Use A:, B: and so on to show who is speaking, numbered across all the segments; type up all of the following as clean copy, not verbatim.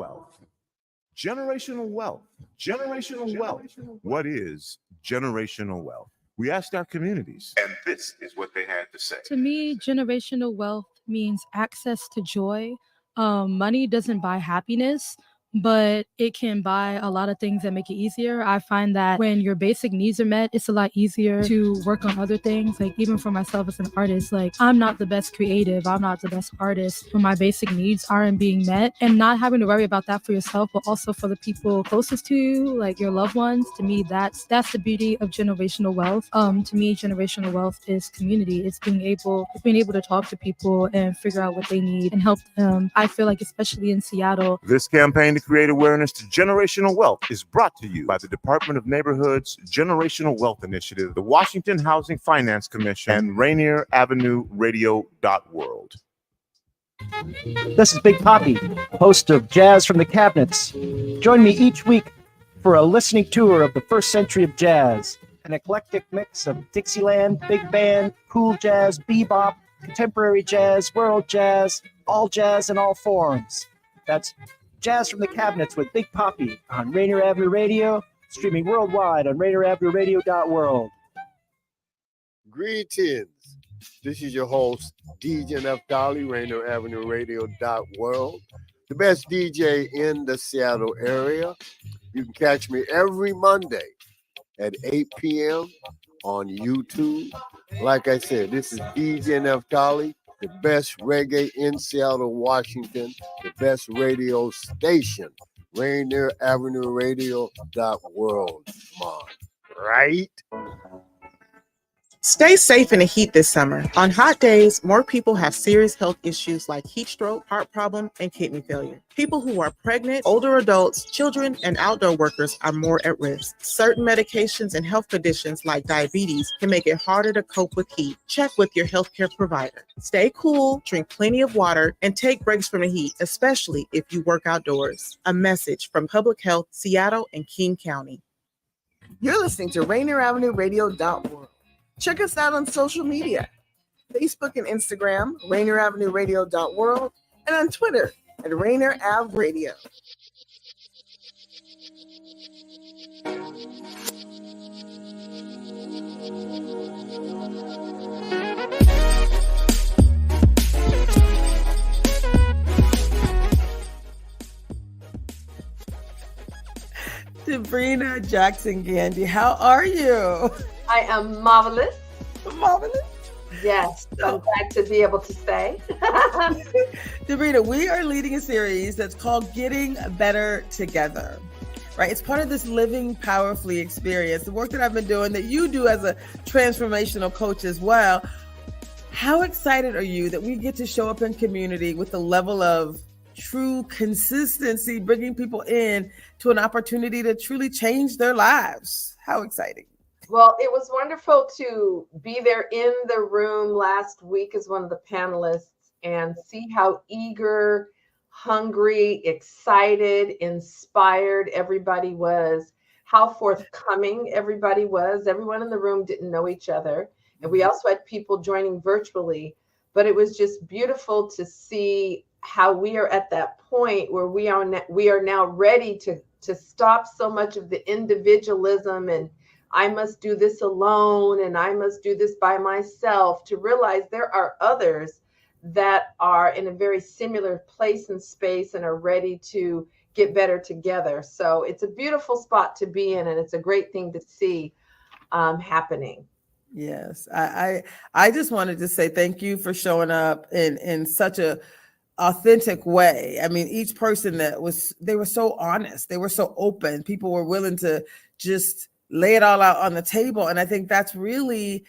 A: wealth. Generational wealth. Generational wealth. What is generational wealth? We asked our communities, and this is what they had to say.
B: To me, generational wealth means access to joy. Money doesn't buy happiness, but it can buy a lot of things that make it easier. I find that when your basic needs are met, it's a lot easier to work on other things. Like even for myself as an artist, like I'm not the best creative, I'm not the best artist when my basic needs aren't being met, and not having to worry about that for yourself, but also for the people closest to you, like your loved ones. To me, that's the beauty of generational wealth. To me, generational wealth is community. It's being able to talk to people and figure out what they need and help them. I feel like especially in Seattle,
A: This campaign to create awareness to generational wealth is brought to you by the Department of Neighborhood's Generational Wealth Initiative, the Washington Housing Finance Commission, and Rainier Avenue Radio World.
C: This is Big Poppy, host of Jazz from the Cabinets. Join me each week for a listening tour of the first century of jazz, an eclectic mix of Dixieland, big band, cool jazz, bebop, contemporary jazz, world jazz, all jazz in all forms. That's Jazz from the Cabinets with Big Poppy on Rainier Avenue Radio, streaming worldwide on RainierAvenueRadio.world.
D: Greetings. This is your host, DJ Neftali, Rainier Avenue Radio.world, the best DJ in the Seattle area. You can catch me every Monday at 8 p.m. on YouTube. Like I said, this is DJ Neftali, the best reggae in Seattle, Washington, the best radio station, Rainier Avenue Radio.world. Come on, right?
E: Stay safe in the heat this summer. On hot days, more people have serious health issues like heat stroke, heart problem, and kidney failure. People who are pregnant, older adults, children, and outdoor workers are more at risk. Certain medications and health conditions like diabetes can make it harder to cope with heat. Check with your healthcare provider. Stay cool, drink plenty of water, and take breaks from the heat, especially if you work outdoors. A message from Public Health, Seattle, and King County.
F: You're listening to Rainier Avenue Radio.world. Check us out on social media, Facebook and Instagram, Rainier Avenue Radio.world, and on Twitter at Rainier Ave Radio.
G: Debrena Jackson Gandy, how are you?
H: I am marvelous.
G: Marvelous?
H: Yes, I'm glad to be able to say.
G: Debrena, we are leading a series that's called Getting Better Together, right? It's part of this Living Powerfully experience, the work that I've been doing that you do as a transformational coach as well. How excited are you that we get to show up in community with the level of true consistency, bringing people in to an opportunity to truly change their lives? How exciting.
H: Well, it was wonderful to be there in the room last week as one of the panelists and see how eager, hungry, excited, inspired everybody was, how forthcoming everybody was. Everyone in the room didn't know each other. And we also had people joining virtually, but it was just beautiful to see how we are at that point where we are now ready to stop so much of the individualism and I must do this alone and I must do this by myself, to realize there are others that are in a very similar place and space and are ready to get better together. So it's a beautiful spot to be in, and it's a great thing to see happening.
G: Yes, I just wanted to say thank you for showing up in such a authentic way. I mean, each person they were so honest, they were so open. People were willing to just lay it all out on the table. And I think that's really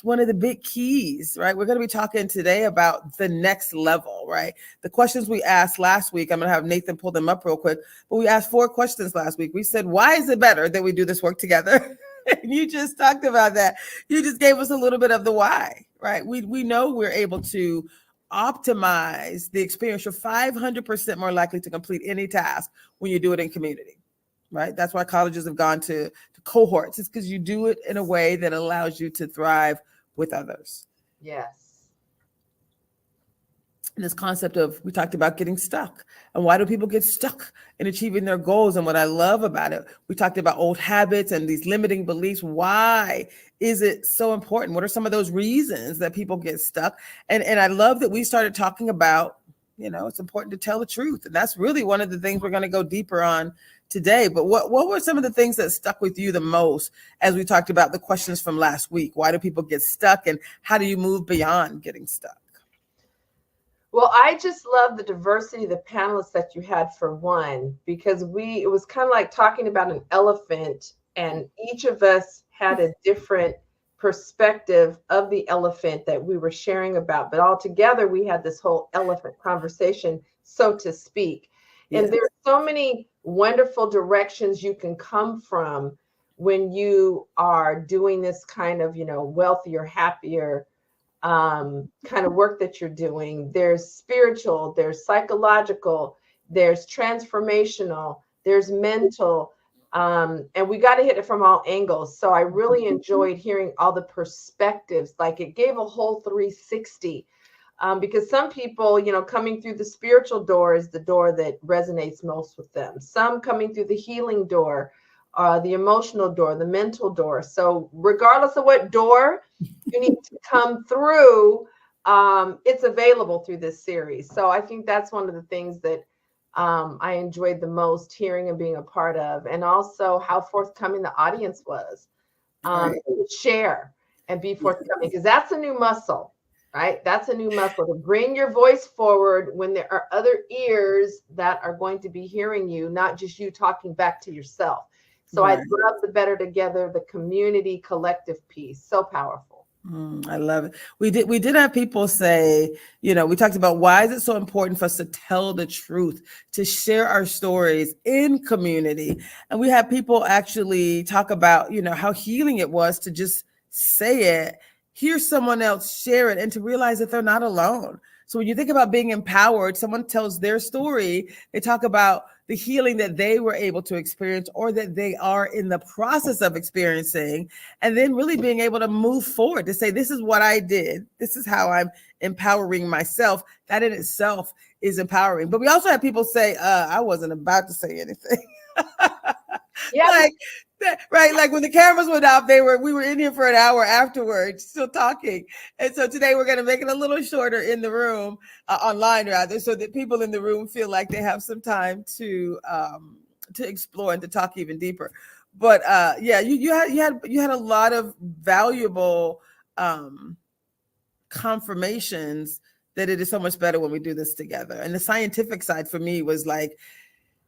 G: one of the big keys, right? We're going to be talking today about the next level, right? The questions we asked last week, I'm going to have Nathan pull them up real quick, but we asked 4 questions last week. We said, why is it better that we do this work together? And you just talked about that. You just gave us a little bit of the why, right? We know we're able to optimize the experience. You're 500% more likely to complete any task when you do it in community. Right. That's why colleges have gone to cohorts. It's because you do it in a way that allows you to thrive with others.
H: Yes.
G: this concept of, we talked about getting stuck, and why do people get stuck in achieving their goals? And what I love about it, we talked about old habits and these limiting beliefs. Why is it so important? What are some of those reasons that people get stuck? And I love that we started talking about, it's important to tell the truth. And that's really one of the things we're going to go deeper on today. But what were some of the things that stuck with you the most as we talked about the questions from last week? Why do people get stuck, and how do you move beyond getting stuck?
H: Well, I just love the diversity of the panelists that you had, for one, because it was kind of like talking about an elephant, and each of us had a different perspective of the elephant that we were sharing about. But all together, we had this whole elephant conversation, so to speak.
G: Yes.
H: And there are so many wonderful directions you can come from when you are doing this kind of, wealthier, happier kind of work that you're doing. There's spiritual, there's psychological, there's transformational, there's mental, and we got to hit it from all angles. So I really enjoyed hearing all the perspectives. Like, it gave a whole 360, because some people, coming through the spiritual door is the door that resonates most with them. Some coming through the healing door, the emotional door, the mental door. So regardless of what door you need to come through, it's available through this series. So I think that's one of the things that I enjoyed the most hearing and being a part of, and also how forthcoming the audience was to share and be forthcoming, because that's a new muscle, right? That's a new muscle, to bring your voice forward when there are other ears that are going to be hearing you, not just you talking back to yourself. So I love the Better Together, the community collective piece. So powerful.
G: I love it. We did have people say, we talked about, why is it so important for us to tell the truth, to share our stories in community? And we had people actually talk about, how healing it was to just say it, hear someone else share it, and to realize that they're not alone. So when you think about being empowered, someone tells their story, they talk about the healing that they were able to experience, or that they are in the process of experiencing, and then really being able to move forward to say, this is what I did. This is how I'm empowering myself. That in itself is empowering. But we also have people say, I wasn't about to say anything.
H: Yeah.
G: Right. Like when the cameras went off, we were in here for an hour afterwards, still talking. And so today we're going to make it a little shorter in the room, online rather, so that people in the room feel like they have some time to explore and to talk even deeper. But you had a lot of valuable confirmations that it is so much better when we do this together. And the scientific side for me was like,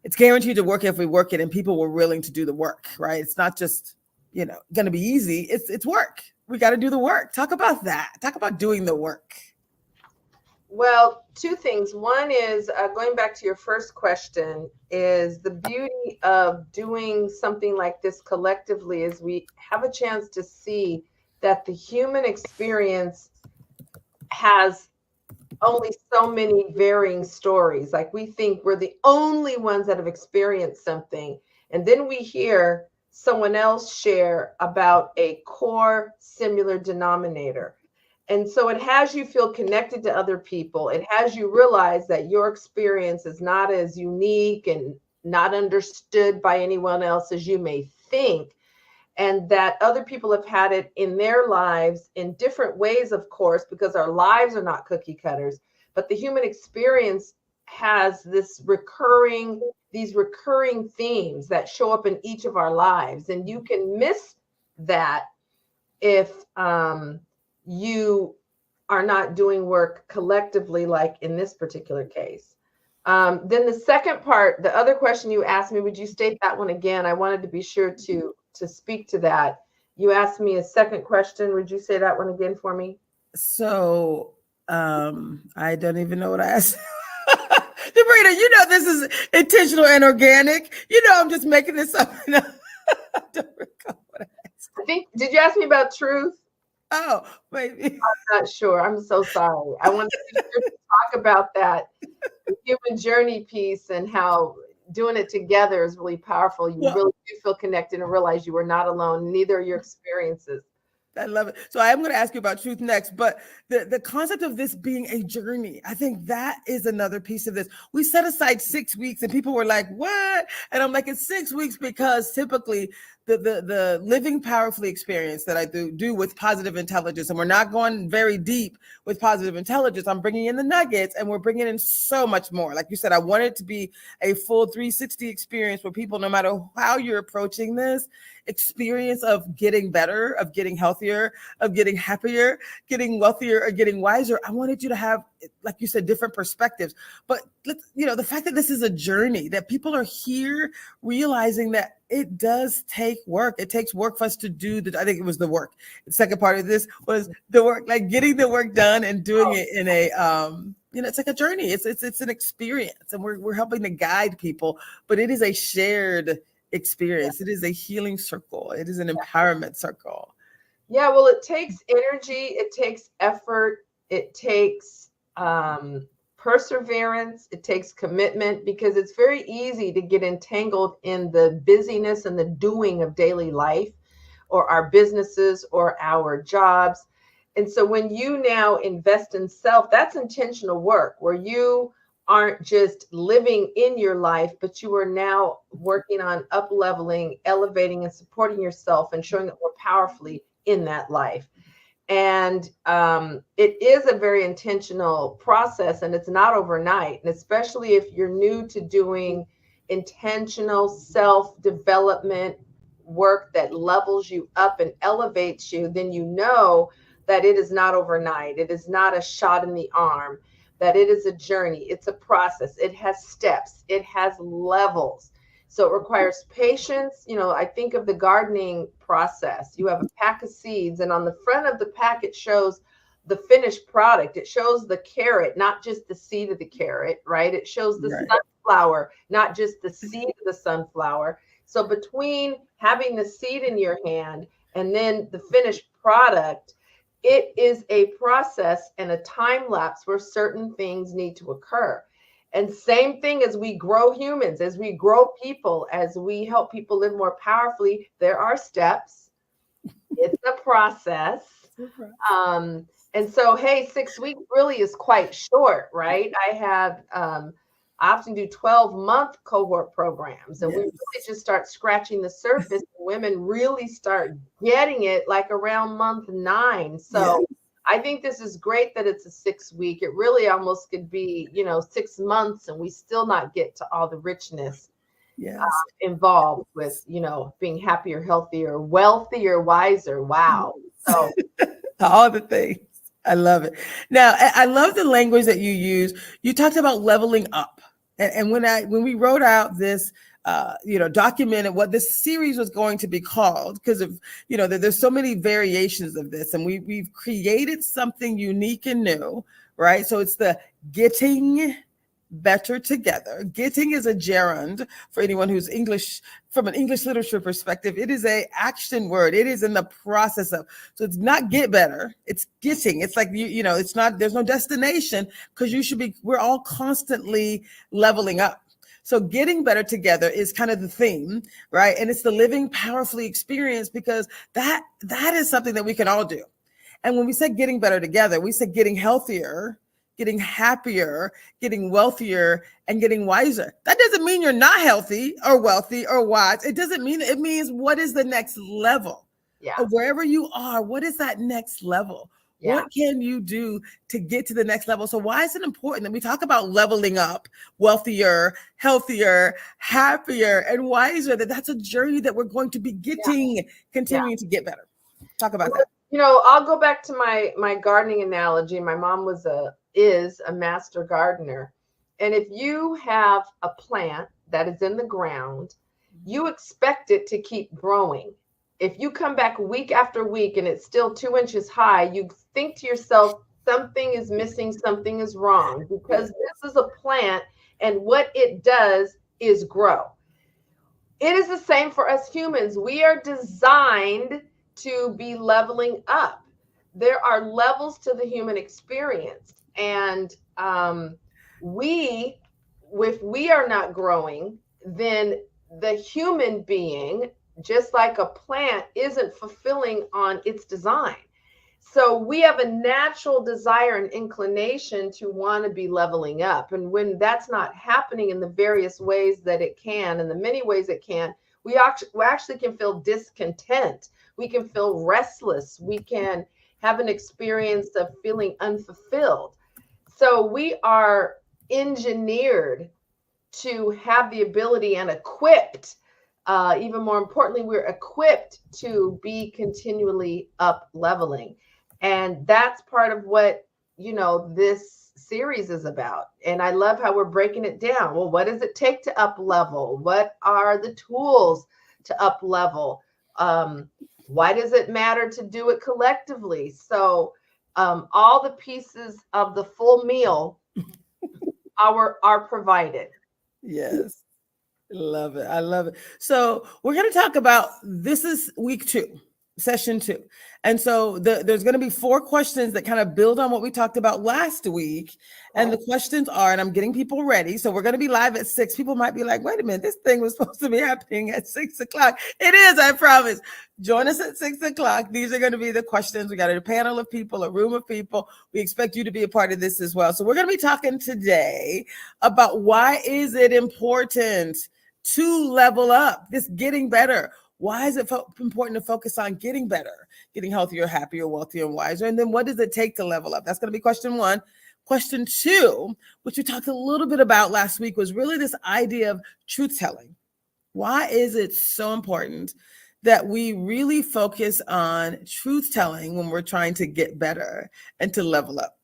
G: it's guaranteed to work if we work it, and people were willing to do the work, right? It's not just, going to be easy. It's work. We got to do the work. Talk about that. Talk about doing the work.
H: Well, two things. One is going back to your first question, is the beauty of doing something like this collectively is we have a chance to see that the human experience has only so many varying stories. Like, we think we're the only ones that have experienced something, and then we hear someone else share about a core similar denominator. And so it has you feel connected to other people. It has you realize that your experience is not as unique and not understood by anyone else as you may think, and that other people have had it in their lives in different ways, of course, because our lives are not cookie cutters, but the human experience has these recurring themes that show up in each of our lives. And you can miss that if you are not doing work collectively, like in this particular case. Then the second part, the other question you asked me, would you state that one again? I wanted to be sure to speak to that. You asked me a second question. Would you say that one again for me?
G: So I don't even know what I asked. Debrena, this is intentional and organic. I'm just making this up. I don't recall what I asked.
H: Did you ask me about truth?
G: Oh, maybe.
H: I'm not sure. I'm so sorry. I wanted to talk about that, the human journey piece, and how doing it together is really powerful. You really do feel connected and realize you are not alone, neither are your experiences.
G: I love it. So I am going to ask you about truth next, but the concept of this being a journey, I think that is another piece of this. We set aside 6 weeks and people were like, what? And I'm like, it's 6 weeks because typically the living powerfully experience that I do with positive intelligence, and we're not going very deep with positive intelligence. I'm bringing in the nuggets and we're bringing in so much more. Like you said, I want it to be a full 360 experience where people, no matter how you're approaching this experience of getting better, of getting healthier, of getting happier, getting wealthier, or getting wiser, I wanted you to have, like you said, different perspectives. But the fact that this is a journey, that people are here realizing that it does take work. It takes work for us to do I think it was the work. The second part of this was the work, like getting the work done and doing it in a it's like a journey. It's an experience, and we're helping to guide people, but it is a shared experience. It is a healing circle. It is an empowerment circle.
H: Yeah, well, it takes energy, it takes effort, it takes perseverance, it takes commitment, because it's very easy to get entangled in the busyness and the doing of daily life, or our businesses or our jobs. And so when you now invest in self, that's intentional work, where you aren't just living in your life, but you are now working on up-leveling, elevating, and supporting yourself and showing up more powerfully in that life. And it is a very intentional process, and it's not overnight. And especially if you're new to doing intentional self-development work that levels you up and elevates you, then you know that it is not overnight. It is not a shot in the arm, that it is a journey. It's a process. It has steps. It has levels. So it requires patience. I think of the gardening process. You have a pack of seeds, and on the front of the pack, it shows the finished product. It shows the carrot, not just the seed of the carrot, right? It shows the sunflower, not just the seed of the sunflower. So between having the seed in your hand and then the finished product, it is a process and a time lapse where certain things need to occur. And same thing as we grow humans, as we grow people, as we help people live more powerfully, there are steps. It's a process. And so, hey, 6 weeks really is quite short, right? I often do 12-month cohort programs, and we really just start scratching the surface. And women really start getting it like around month 9. So I think this is great that it's a 6 week. It really almost could be, 6 months, and we still not get to all the richness involved with, being happier, healthier, wealthier, wiser. Wow. So
G: all the things. I love it. Now, I love the language that you use. You talked about leveling up. And when we wrote out this, documented what this series was going to be called, because of, there's so many variations of this, and we've created something unique and new, right? So it's the Getting Better Together. Getting is a gerund for anyone who's English, from an English literature perspective. It is a action word. It is in the process of, so it's not get better, it's getting. It's like, it's not, there's no destination, because we're all constantly leveling up. So getting better together is kind of the theme, right? And it's the living powerfully experience, because that is something that we can all do. And when we say getting better together, we say getting healthier, getting happier, getting wealthier, and getting wiser. That doesn't mean you're not healthy or wealthy or wise. It doesn't mean, it means what is the next level? Of wherever you are, what is that next level? What can you do to get to the next level? So why is it important that we talk about leveling up, wealthier, healthier, happier, and wiser? That's a journey that we're going to be continuing to get better. Talk about that.
H: I'll go back to my gardening analogy. My mom is a master gardener. And if you have a plant that is in the ground, you expect it to keep growing. If you come back week after week and it's still 2 inches high, you think to yourself, something is missing, something is wrong, because this is a plant and what it does is grow. It is the same for us humans. We are designed to be leveling up. There are levels to the human experience. And if we are not growing, then the human being just like a plant, isn't fulfilling on its design. So we have a natural desire and inclination to want to be leveling up. And when that's not happening in the various ways that it can, in the many ways it can, we actually can feel discontent. We can feel restless. We can have an experience of feeling unfulfilled. So we are engineered to have the ability and equipped, even more importantly, we're equipped to be continually up leveling. And that's part of what, this series is about. And I love how we're breaking it down. Well, what does it take to up level? What are the tools to up level? Why does it matter to do it collectively? So all the pieces of the full meal are provided.
G: Yes. Love it. I love it. So we're going to talk about, this is week 2, session 2. And so there's going to be 4 questions that kind of build on what we talked about last week. And the questions are, and I'm getting people ready. So we're going to be live at 6. People might be like, wait a minute, this thing was supposed to be happening at 6 o'clock. It is, I promise. Join us at 6 o'clock. These are going to be the questions. We got a panel of people, a room of people. We expect you to be a part of this as well. So we're going to be talking today about why is it important to level up, this getting better. Why is it important to focus on getting better, getting healthier, happier, wealthier, and wiser? And then what does it take to level up? That's going to be question 1. Question 2, which we talked a little bit about last week, was really this idea of truth telling. Why is it so important that we really focus on truth telling when we're trying to get better and to level up?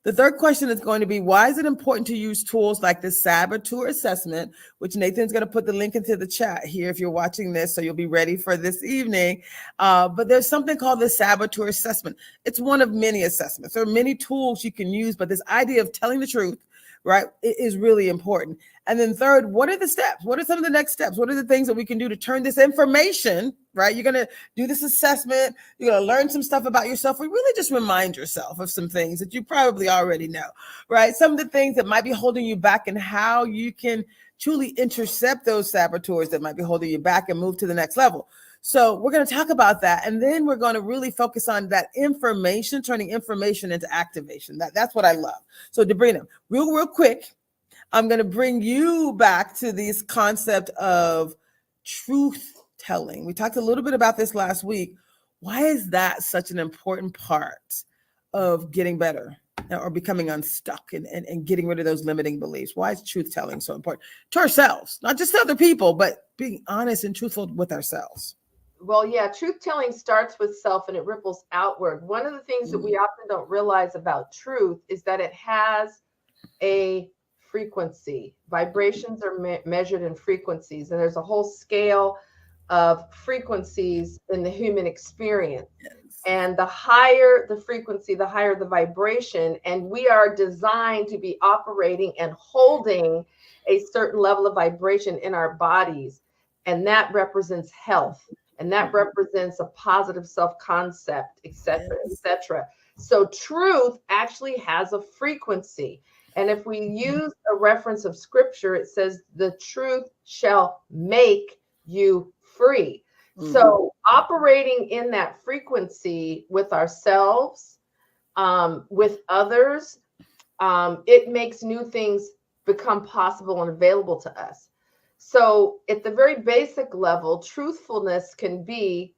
G: The third question is going to be, why is it important to use tools like the saboteur assessment, which Nathan's going to put the link into the chat here if you're watching this, so you'll be ready for this evening. But there's something called the saboteur assessment. It's one of many assessments. There are many tools you can use, but this idea of telling the truth, right, is really important. And then third, what are the steps? What are some of the next steps? What are the things that we can do to turn this information, right? You're going to do this assessment. You're going to learn some stuff about yourself. We really just remind yourself of some things that you probably already know, right? Some of the things that might be holding you back and how you can truly intercept those saboteurs that might be holding you back and move to the next level. So we're going to talk about that. And then we're going to really focus on that information, turning information into activation. That's what I love. So Debrena, real quick, I'm going to bring you back to this concept of truth telling. We talked a little bit about this last week. Why is that such an important part of getting better or becoming unstuck and getting rid of those limiting beliefs? Why is truth telling so important to ourselves, not just to other people, but being honest and truthful with ourselves?
H: Well, yeah, truth telling starts with self and it ripples outward. One of the things that we often don't realize about truth is that it has a frequency. Vibrations are measured in frequencies, and there's a whole scale of frequencies in the human experience. Yes. And the higher the frequency, the higher the vibration, and we are designed to be operating and holding a certain level of vibration in our bodies, and that represents health, and that represents a positive self-concept, etc., etc. So truth actually has a frequency. And if we use a reference of scripture, it says the truth shall make you free. Mm-hmm. So operating in that frequency with ourselves, with others, it makes new things become possible and available to us. So at the very basic level, truthfulness can be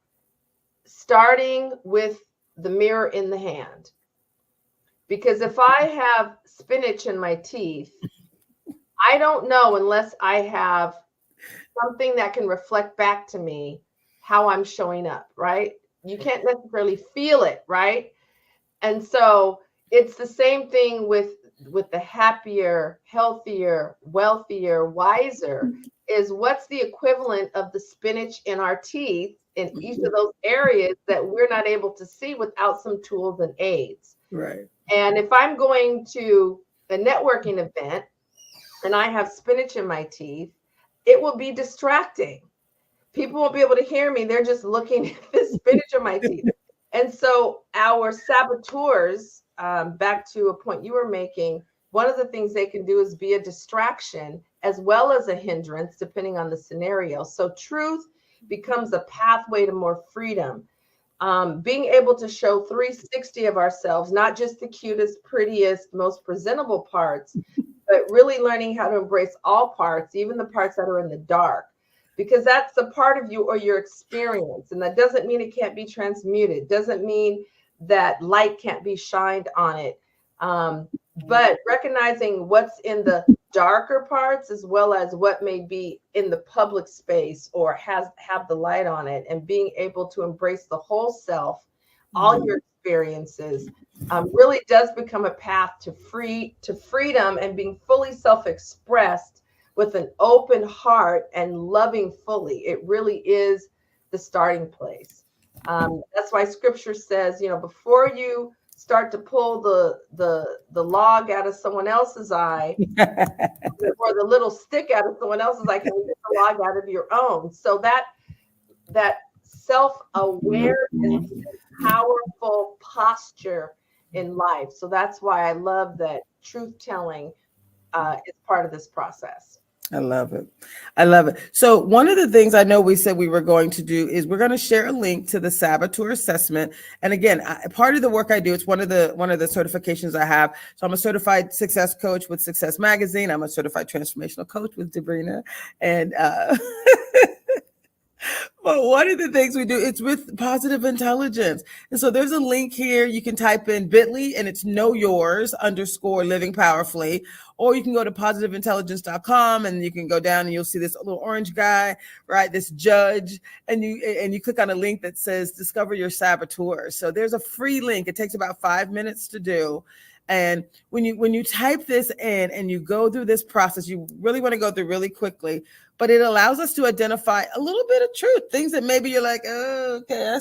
H: starting with the mirror in the hand. Because if I have spinach in my teeth, I don't know unless I have something that can reflect back to me how I'm showing up, right? You can't necessarily feel it, right? And so it's the same thing with the happier, healthier, wealthier, wiser, is what's the equivalent of the spinach in our teeth in each of those areas that we're not able to see without some tools and aids.
G: Right.
H: And if I'm going to a networking event and I have spinach in my teeth, it will be distracting. People won't be able to hear me. They're just looking at the spinach in my teeth. And so our saboteurs, back to a point you were making, one of the things they can do is be a distraction as well as a hindrance, depending on the scenario. So truth becomes a pathway to more freedom. Being able to show 360 of ourselves, not just the cutest, prettiest, most presentable parts, but really learning how to embrace all parts, even the parts that are in the dark, because that's a part of you or your experience. And that doesn't mean it can't be transmuted. Doesn't mean that light can't be shined on it. But recognizing what's in the darker parts as well as what may be in the public space or have the light on it, and being able to embrace the whole self, all your experiences, really does become a path to freedom and being fully self-expressed with an open heart and loving fully. It really is the starting place. That's why scripture says, before you start to pull the log out of someone else's eye or the little stick out of someone else's eye, can you get the log out of your own? So that self-awareness is a powerful posture in life. So that's why I love that truth telling is part of this process.
G: I love it. I love it. So one of the things I know we said we were going to do is we're going to share a link to the saboteur assessment. And again, part of the work I do, it's one of the certifications I have. So I'm a certified success coach with Success Magazine. I'm a certified transformational coach with Debrena. And but one of the things we do, it's with positive intelligence. And so there's a link here. You can type in bit.ly and it's know yours _living powerfully. Or you can go to positiveintelligence.com and you can go down and you'll see this little orange guy, right? This judge, and you click on a link that says discover your saboteur. So there's a free link. It takes about 5 minutes to do. And when you type this in and you go through this process, you really want to go through really quickly, but it allows us to identify a little bit of truth, things that maybe you're like, oh, okay,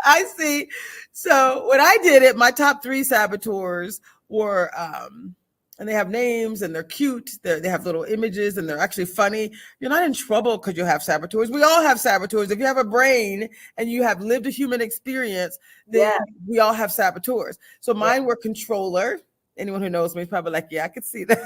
G: I see. So when I did it, my top 3 saboteurs were, and they have names and they're cute. They have little images and they're actually funny. You're not in trouble because you have saboteurs. We all have saboteurs. If you have a brain and you have lived a human experience, then we all have saboteurs. So mine were controller. Anyone who knows me is probably like, yeah, I could see that.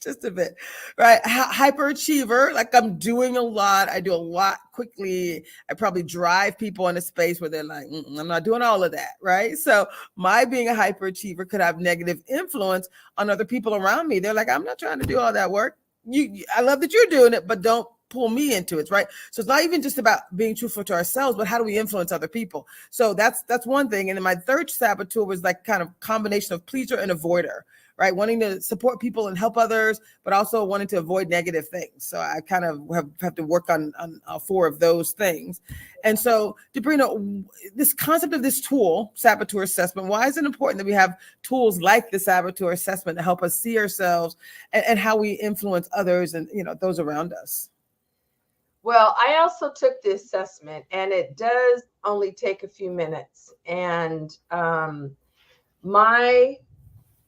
G: Just a bit, right? Hyperachiever, like I'm doing a lot. I do a lot quickly. I probably drive people in a space where they're like, I'm not doing all of that, right? So my being a hyperachiever could have negative influence on other people around me. They're like, I'm not trying to do all that work. I love that you're doing it, but don't pull me into it, right? So it's not even just about being truthful to ourselves, but how do we influence other people? So that's one thing. And then my third saboteur was like kind of combination of pleaser and avoider, right? Wanting to support people and help others, but also wanting to avoid negative things. So I kind of have to work on 4 of those things. And so, Debrena, this concept of this tool, saboteur assessment, why is it important that we have tools like the saboteur assessment to help us see ourselves and how we influence others and those around us?
H: Well, I also took the assessment, and it does only take a few minutes. And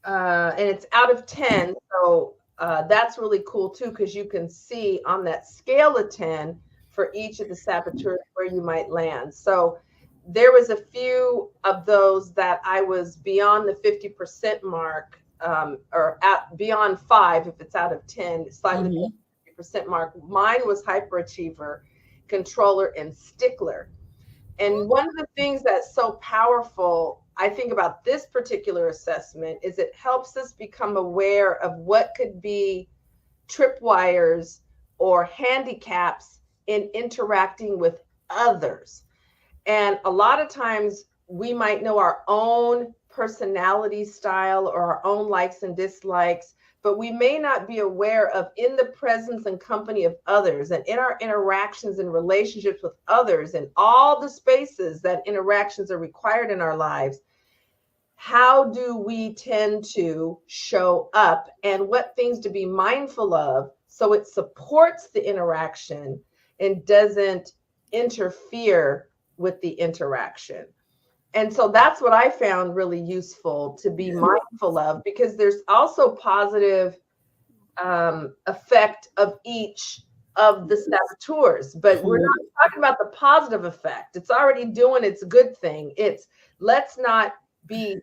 H: and it's out of 10. So that's really cool too, because you can see on that scale of 10 for each of the saboteurs where you might land. So there was a few of those that I was beyond the 50% mark, or beyond 5 if it's out of 10, slightly below the 50% mark. Mine was hyperachiever, controller, and stickler. And one of the things that's so powerful, I think, about this particular assessment is it helps us become aware of what could be tripwires or handicaps in interacting with others. And a lot of times we might know our own personality style or our own likes and dislikes, but we may not be aware of, in the presence and company of others and in our interactions and relationships with others and all the spaces that interactions are required in our lives, how do we tend to show up and what things to be mindful of so it supports the interaction and doesn't interfere with the interaction. And so that's what I found really useful to be mindful of, because there's also positive effect of each of the saboteurs, but we're not talking about the positive effect. It's already doing its good thing. It's let's not be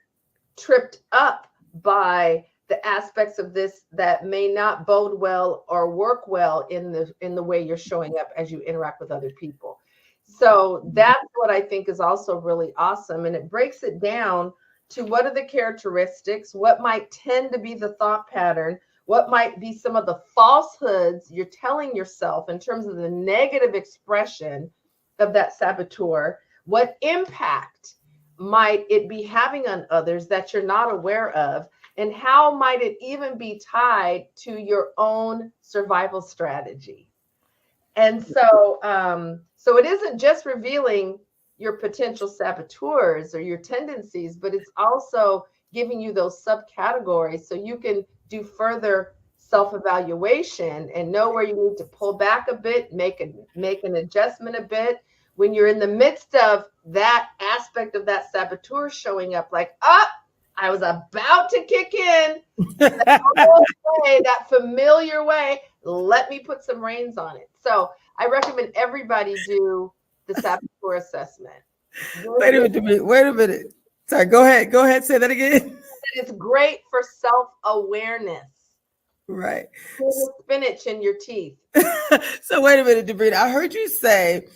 H: tripped up by the aspects of this that may not bode well or work well in the way you're showing up as you interact with other people. So that's what I think is also really awesome. And it breaks it down to what are the characteristics, what might tend to be the thought pattern, what might be some of the falsehoods you're telling yourself in terms of the negative expression of that saboteur, what impact might it be having on others that you're not aware of, and how might it even be tied to your own survival strategy. And so, so it isn't just revealing your potential saboteurs or your tendencies, but it's also giving you those subcategories so you can do further self-evaluation and know where you need to pull back a bit, make an adjustment a bit. When you're in the midst of that aspect of that saboteur showing up, like, I was about to kick in that familiar way. Let me put some reins on it. So I recommend everybody do the saboteur assessment.
G: Wait a minute. Sorry, go ahead. Say that again.
H: It's great for self-awareness.
G: Right.
H: Spinach in your teeth.
G: So wait a minute, Debrena. I heard you say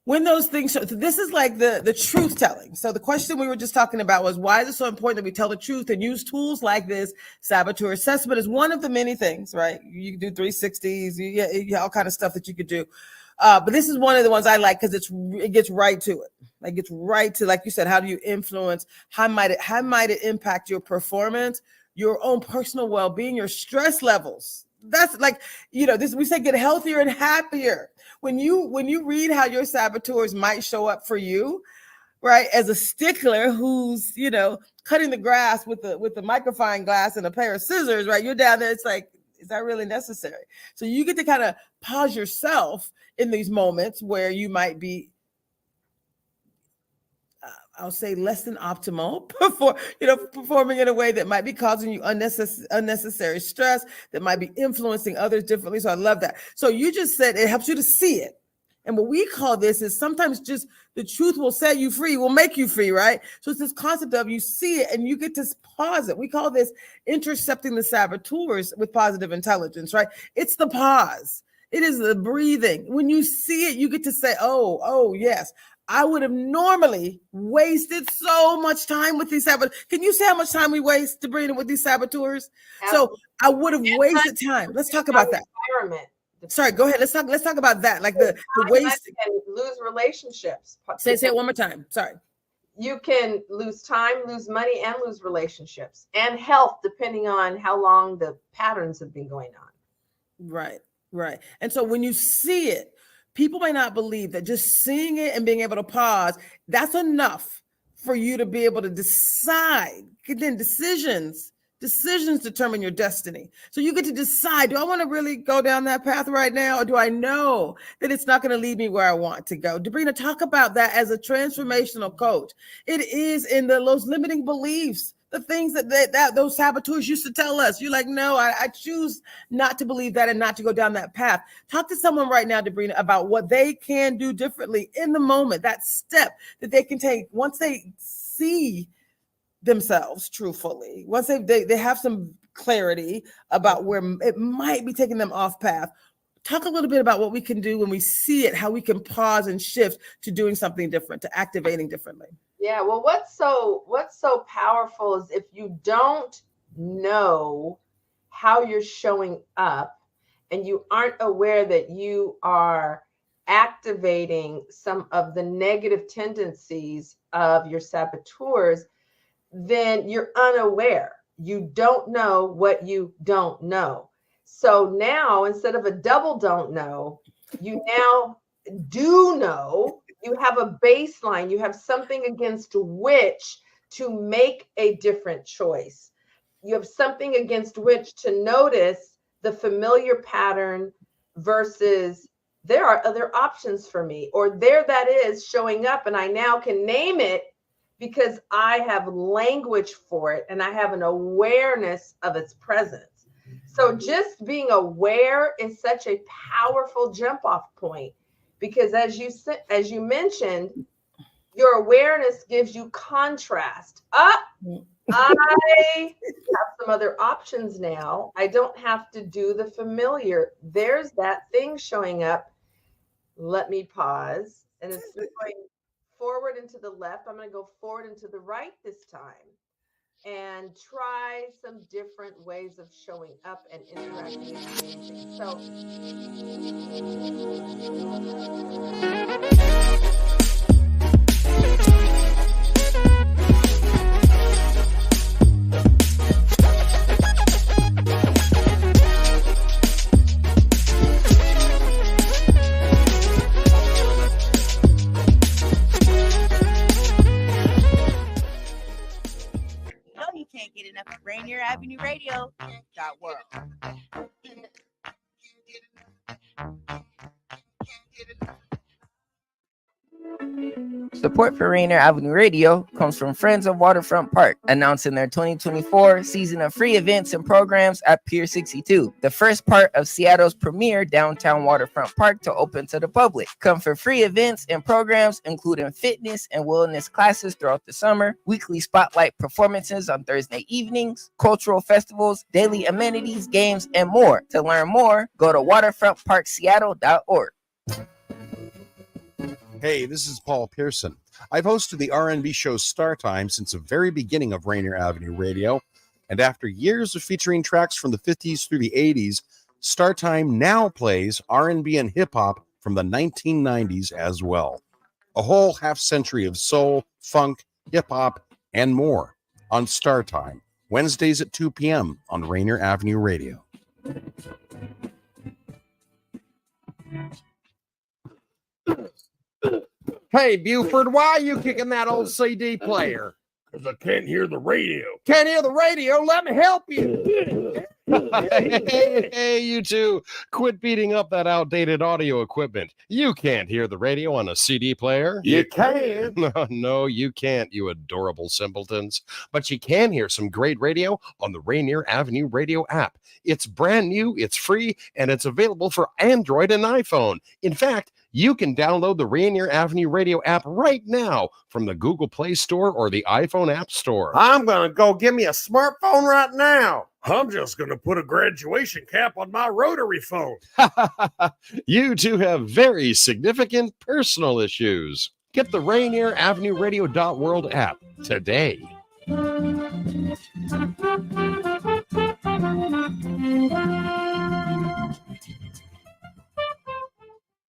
G: when those things show, so this is like the truth telling. So the question we were just talking about was, why is it so important that we tell the truth and use tools like this? Saboteur assessment is one of the many things, right? You can do 360s, you all kind of stuff that you could do. But this is one of the ones I like because it gets right to it. Like it's right to, like you said, how do you influence? How might it impact your performance, your own personal well-being, your stress levels? That's like, this, we say get healthier and happier. When you read how your saboteurs might show up for you, right? As a stickler who's, cutting the grass with the magnifying glass and a pair of scissors, right? You're down there. It's like, is that really necessary? So you get to kind of pause yourself in these moments where you might be, I'll say less than optimal performing in a way that might be causing you unnecessary stress, that might be influencing others differently. So I love that. So you just said it helps you to see it. And what we call this is sometimes just the truth will set you free, will make you free, right? So it's this concept of you see it and you get to pause it. We call this intercepting the saboteurs with positive intelligence, right? It's the pause. It is the breathing. When you see it, you get to say, oh, yes. I would have normally wasted so much time with these saboteurs. Can you say how much time we waste, Debrena, with these saboteurs? So I would have wasted time. Let's talk about that. Sorry, go ahead. Let's talk about that. Like the waste.
H: And lose relationships.
G: Say it one more time. Sorry.
H: You can lose time, lose money, and lose relationships and health, depending on how long the patterns have been going on.
G: Right. And so when you see it, people may not believe that just seeing it and being able to pause, that's enough for you to be able to decide. Then decisions determine your destiny. So you get to decide, do I want to really go down that path right now? Or do I know that it's not going to lead me where I want to go? Debrena, talk about that as a transformational coach. It is in those limiting beliefs, the things that those saboteurs used to tell us. You're like, no, I choose not to believe that and not to go down that path. Talk to someone right now, Debrena, about what they can do differently in the moment, that step that they can take once they see themselves truthfully, once they have some clarity about where it might be taking them off path. Talk a little bit about what we can do when we see it, how we can pause and shift to doing something different, to activating differently.
H: Yeah, well, what's so powerful is if you don't know how you're showing up and you aren't aware that you are activating some of the negative tendencies of your saboteurs, then you're unaware. You don't know what you don't know. So now, instead of a double don't know, you now do know. You have a baseline. You have something against which to make a different choice. You have something against which to notice the familiar pattern versus there are other options for me, or there that is showing up and I now can name it because I have language for it and I have an awareness of its presence. So just being aware is such a powerful jump off point. Because as you mentioned, your awareness gives you contrast. I have some other options now. I don't have to do the familiar. There's that thing showing up. Let me pause. And instead of going forward and to the left, I'm going to go forward and to the right this time and try some different ways of showing up and interacting and engaging. So
I: you can't get enough of Rainier Avenue Radio .world.
J: Support for Rainier Avenue Radio comes from Friends of Waterfront Park, announcing their 2024 season of free events and programs at Pier 62, the first part of Seattle's premier downtown waterfront park to open to the public. Come for free events and programs, including fitness and wellness classes throughout the summer, weekly spotlight performances on Thursday evenings, cultural festivals, daily amenities, games, and more. To learn more, go to waterfrontparkseattle.org.
K: Hey, this is Paul Pearson. I've hosted the R&B show Star Time since the very beginning of Rainier Avenue Radio, and after years of featuring tracks from the 50s through the 80s, Star Time now plays R&B and hip-hop from the 1990s as well. A whole half-century of soul, funk, hip-hop, and more on Star Time, Wednesdays at 2 p.m. on Rainier Avenue Radio.
L: Hey, Buford, why are you kicking that old CD player?
M: Because I can't hear the radio.
L: Can't hear the radio? Let me help you.
M: Hey, you two, quit beating up that outdated audio equipment. You can't hear the radio on a CD player.
L: You can.
M: No, you can't, you adorable simpletons. But you can hear some great radio on the Rainier Avenue Radio app. It's brand new, it's free, and it's available for Android and iPhone. In fact, you can download the Rainier Avenue Radio app right now from the Google Play Store or the iPhone App Store.
L: I'm going to go get me a smartphone right now.
M: I'm just going to put a graduation cap on my rotary phone. You two have very significant personal issues. Get the Rainier Avenue Radio .world app today.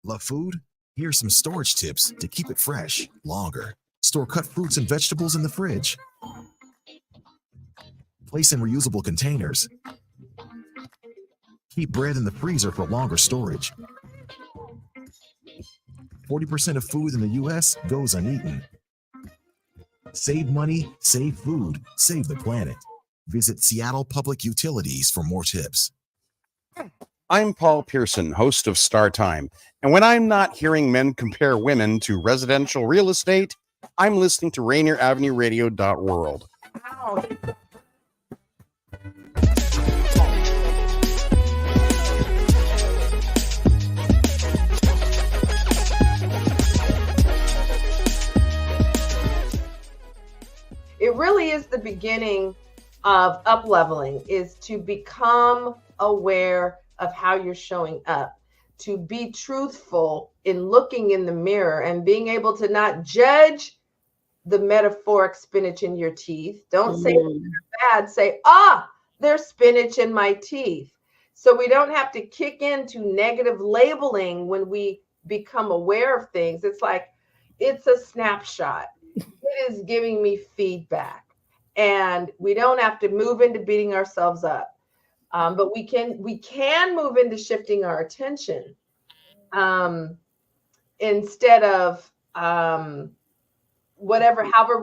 N: Love food? Here's some storage tips to keep it fresh longer. Store cut fruits and vegetables in the fridge. Place in reusable containers. Keep bread in the freezer for longer storage. 40% of food in the U.S. goes uneaten. Save money, save food, save the planet. Visit Seattle Public Utilities for more tips.
K: I'm Paul Pearson, host of Star Time, and when I'm not hearing men compare women to residential real estate, I'm listening to Rainier Avenue Radio .world.
H: it really is the beginning of up-leveling, is to become aware of how you're showing up, to be truthful in looking in the mirror and being able to not judge the metaphoric spinach in your teeth. Don't say bad, say, there's spinach in my teeth. So we don't have to kick into negative labeling when we become aware of things. It's like, it's a snapshot. It is giving me feedback. And we don't have to move into beating ourselves up. But we can move into shifting our attention instead of however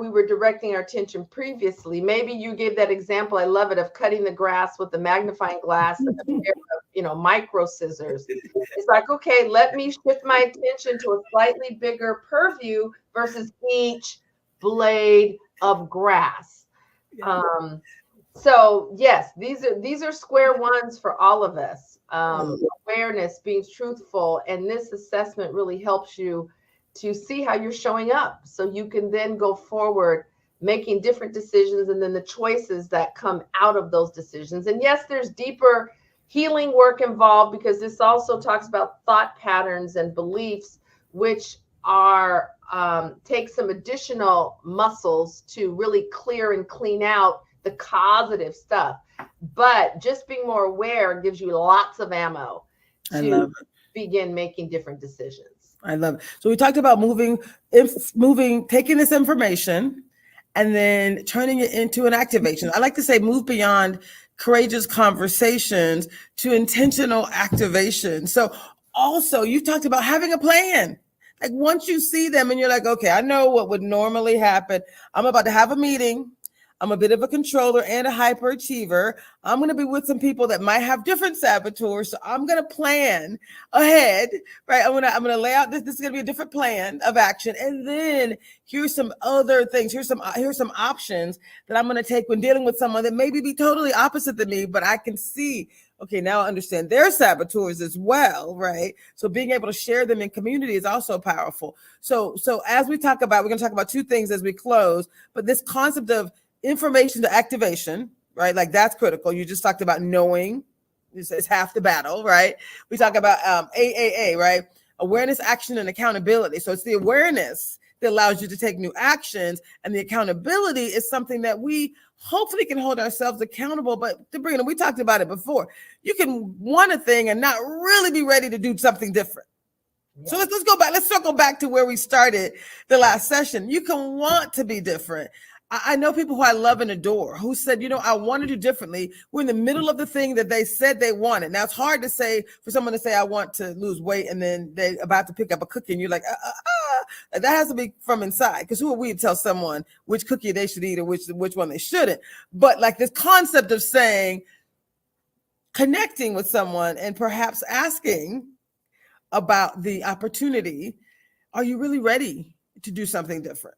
H: we were directing our attention previously. Maybe you gave that example, I love it, of cutting the grass with the magnifying glass and a pair of, micro scissors. It's like, okay, let me shift my attention to a slightly bigger purview versus each blade of grass. So yes, these are square ones for all of us. Awareness, being truthful, and this assessment really helps you to see how you're showing up, so you can then go forward making different decisions, and then the choices that come out of those decisions. And yes, there's deeper healing work involved, because this also talks about thought patterns and beliefs, which are take some additional muscles to really clear and clean out the causative stuff. But just being more aware gives you lots of ammo to begin making different decisions.
G: I love it. So we talked about taking this information and then turning it into an activation. I like to say move beyond courageous conversations to intentional activation. So also you talked about having a plan. Like once you see them and you're like, okay, I know what would normally happen. I'm about to have a meeting. I'm a bit of a controller and a hyperachiever. I'm going to be with some people that might have different saboteurs. So I'm going to plan ahead, right? I'm going to lay out this is going to be a different plan of action. And then here's some other things. Here's some options that I'm going to take when dealing with someone that maybe be totally opposite than me, but I can see, okay, now I understand their saboteurs as well, right? So being able to share them in community is also powerful. So as we talk about, we're going to talk about two things as we close, but this concept of information to activation, right? Like that's critical. You just talked about knowing is half the battle, right? We talk about AAA, right? Awareness, action, and accountability. So it's the awareness that allows you to take new actions, and the accountability is something that we hopefully can hold ourselves accountable. But Debrena, we talked about it before. You can want a thing and not really be ready to do something different. Yeah. So let's go back. Let's circle back to where we started the last session. You can want to be different. I know people who I love and adore who said, I want to do differently. We're in the middle of the thing that they said they wanted. Now, it's hard to say for someone to say, I want to lose weight, and then they're about to pick up a cookie, and you're like, That has to be from inside, because who are we to tell someone which cookie they should eat or which one they shouldn't? But like this concept of saying, connecting with someone and perhaps asking about the opportunity, are you really ready to do something different?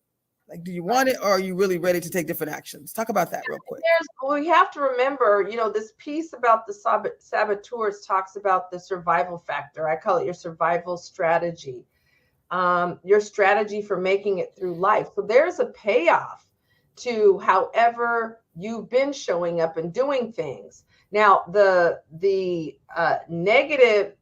G: Like, do you want it, or are you really ready to take different actions? Talk about that real quick.
H: We have to remember, this piece about the saboteurs talks about the survival factor. I call it your survival strategy, your strategy for making it through life. So there's a payoff to however you've been showing up and doing things. Now, the negative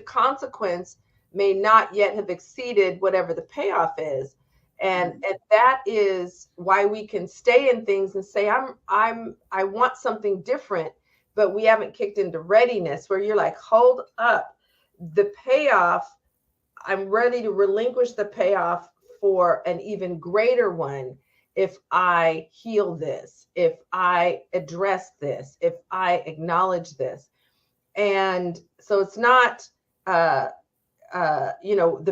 H: consequence may not yet have exceeded whatever the payoff is. And that is why we can stay in things and say, I want something different, but we haven't kicked into readiness, where you're like, hold up, the payoff, I'm ready to relinquish the payoff for an even greater one if I heal this, if I address this, if I acknowledge this. And so it's not, the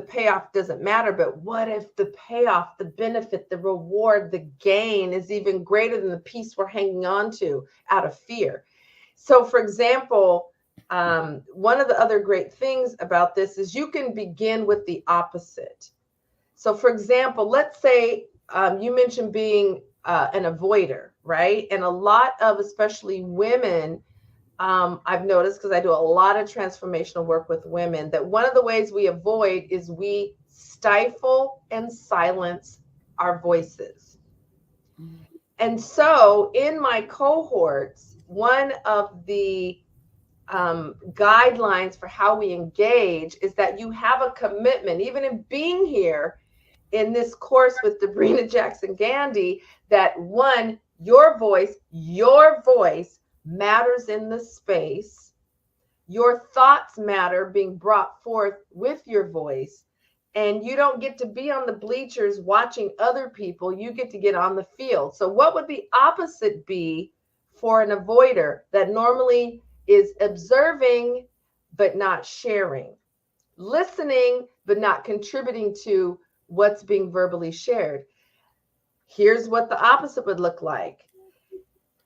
H: payoff doesn't matter, but what if the payoff, the benefit, the reward, the gain is even greater than the piece we're hanging on to out of fear? So, for example, one of the other great things about this is you can begin with the opposite. So, for example, let's say you mentioned being an avoider, right? And a lot of, especially women, I've noticed, because I do a lot of transformational work with women, that one of the ways we avoid is we stifle and silence our voices. And so in my cohorts, one of the guidelines for how we engage is that you have a commitment, even in being here in this course with Debrena Jackson Gandy, that one, your voice matters in the space. Your thoughts matter being brought forth with your voice. And you don't get to be on the bleachers watching other people. You get to get on the field. So what would the opposite be for an avoider that normally is observing but not sharing, listening but not contributing to what's being verbally shared? Here's what the opposite would look like.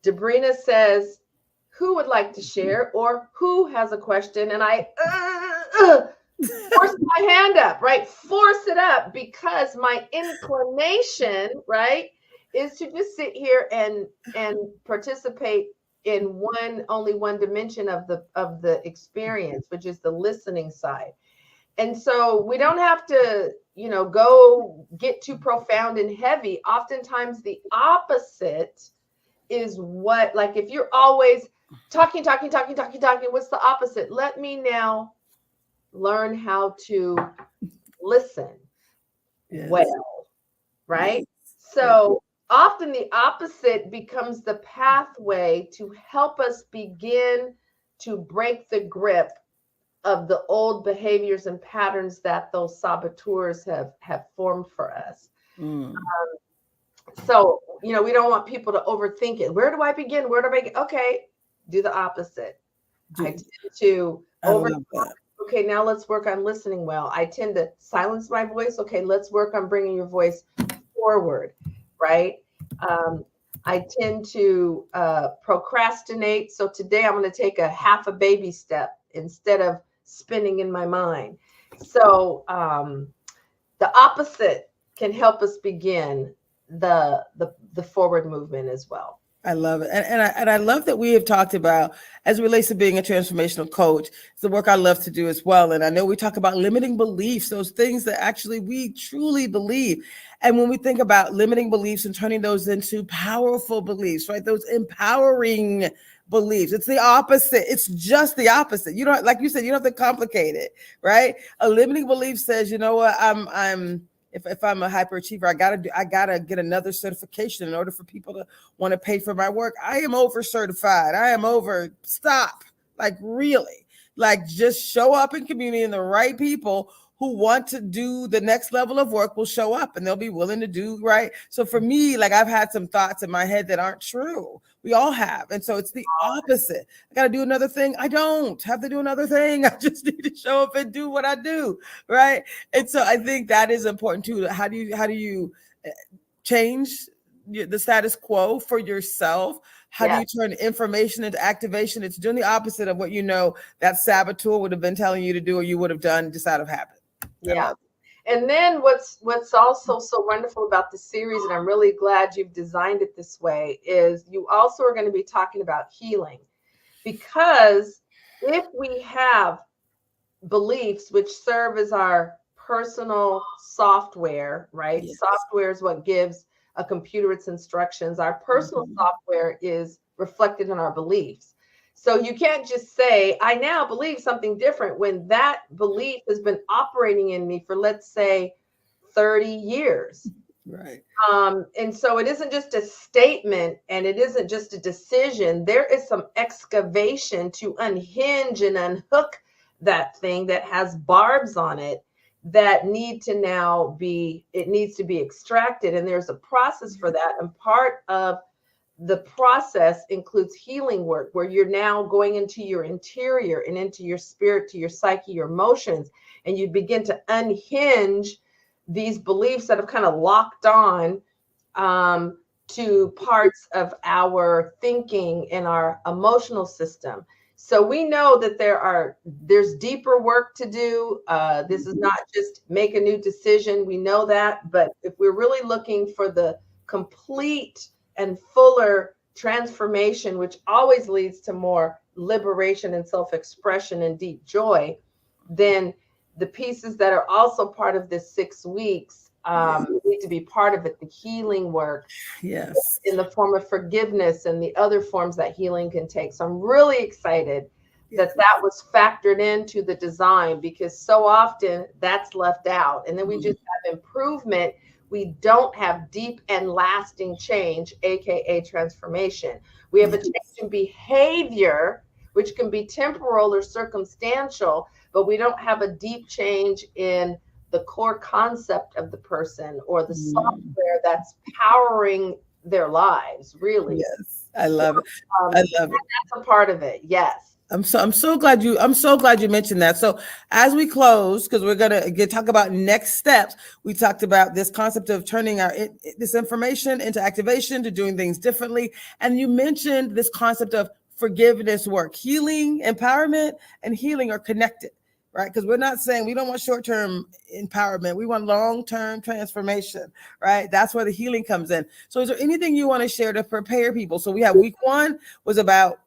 H: Debrena says, who would like to share, or who has a question? And I force my hand up, right? Force it up, because my inclination, right, is to just sit here and participate in only one dimension of the experience, which is the listening side. And so we don't have to, go get too profound and heavy. Oftentimes the opposite is what, like if you're always talking, what's the opposite? Let me now learn how to listen well, right? So often the opposite becomes the pathway to help us begin to break the grip of the old behaviors and patterns that those saboteurs have formed for us. So, we don't want people to overthink it. Where do I begin? Okay, do the opposite. I tend to okay, now let's work on listening well. I tend to silence my voice. Okay, let's work on bringing your voice forward, right? I tend to procrastinate. So today I'm going to take a half a baby step instead of spinning in my mind. So the opposite can help us begin the forward movement as well.
G: I love it. And I love that we have talked about, as it relates to being a transformational coach, it's the work I love to do as well. And I know we talk about limiting beliefs, those things that actually we truly believe. And when we think about limiting beliefs and turning those into powerful beliefs, right? Those empowering beliefs, it's the opposite. It's just the opposite. You don't, like you said, you don't have to complicate it, right? A limiting belief says, you know what, if I'm a hyperachiever, I gotta get another certification in order for people to want to pay for my work. I am over certified. Stop. Like really, like just show up in community, and the right people who want to do the next level of work will show up, and they'll be willing to do right. So for me, like I've had some thoughts in my head that aren't true. We all have. And so it's the opposite. I got to do another thing. I don't have to do another thing. I just need to show up and do what I do. Right. And so I think that is important too. How do you change the status quo for yourself? How do you turn information into activation? It's doing the opposite of what that saboteur would have been telling you to do, or you would have done just out of habit.
H: Yeah. And then what's also so wonderful about the series, and I'm really glad you've designed it this way, is you also are going to be talking about healing. Because if we have beliefs which serve as our personal software, right? Yes. Software is what gives a computer its instructions. Our personal software is reflected in our beliefs. So you can't just say, I now believe something different, when that belief has been operating in me for, let's say, 30 years.
G: Right.
H: And so it isn't just a statement, and it isn't just a decision. There is some excavation to unhinge and unhook that thing that has barbs on it that needs to be extracted. And there's a process for that. And part of the process includes healing work, where you're now going into your interior and into your spirit, to your psyche, your emotions, and you begin to unhinge these beliefs that have kind of locked on to parts of our thinking and our emotional system. So we know that there's deeper work to do. This is not just make a new decision. We know that, but if we're really looking for the complete and fuller transformation, which always leads to more liberation and self-expression and deep joy, then the pieces that are also part of this 6 weeks need to be part of it. The healing work,
G: yes,
H: in the form of forgiveness and the other forms that healing can take. So I'm really excited that was factored into the design, because so often that's left out. And then we just have improvement. We don't have deep and lasting change, AKA transformation. We have a change in behavior, which can be temporal or circumstantial, but we don't have a deep change in the core concept of the person or the software that's powering their lives, really.
G: Yes, I love it. I love it.
H: That's a part of it. Yes.
G: I'm so glad you mentioned that. So as we close, because we're gonna talk about next steps, we talked about this concept of turning this information into activation, to doing things differently, and you mentioned this concept of forgiveness work. Healing, empowerment, and healing are connected, right? Because we're not saying we don't want short-term empowerment, we want long-term transformation, right? That's where the healing comes in. So is there anything you want to share to prepare people? So we have week 1 was about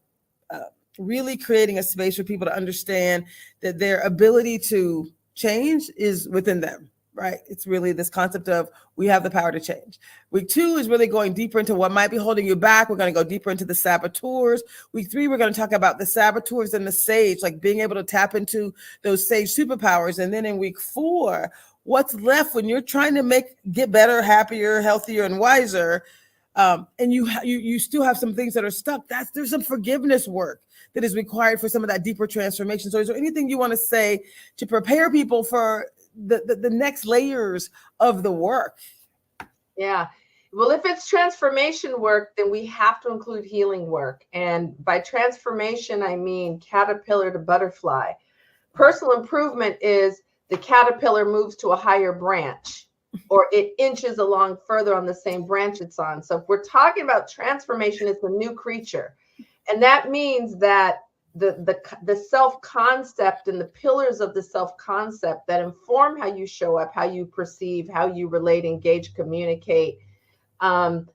G: really creating a space for people to understand that their ability to change is within them, right? It's really this concept of we have the power to change. Week 2 is really going deeper into what might be holding you back. We're going to go deeper into the saboteurs. Week 3, we're going to talk about the saboteurs and the sage, like being able to tap into those sage superpowers. And then in week 4, what's left when you're trying to get better, happier, healthier, and wiser, and you still have some things that are stuck. There's some forgiveness work that is required for some of that deeper transformation. So is there anything you want to say to prepare people for the next layers of the work?
H: Yeah. Well, if it's transformation work, then we have to include healing work. And by transformation, I mean caterpillar to butterfly. Personal improvement is the caterpillar moves to a higher branch, or it inches along further on the same branch it's on. So if we're talking about transformation, it's a new creature. And that means that the self-concept and the pillars of the self-concept that inform how you show up, how you perceive, how you relate, engage, communicate,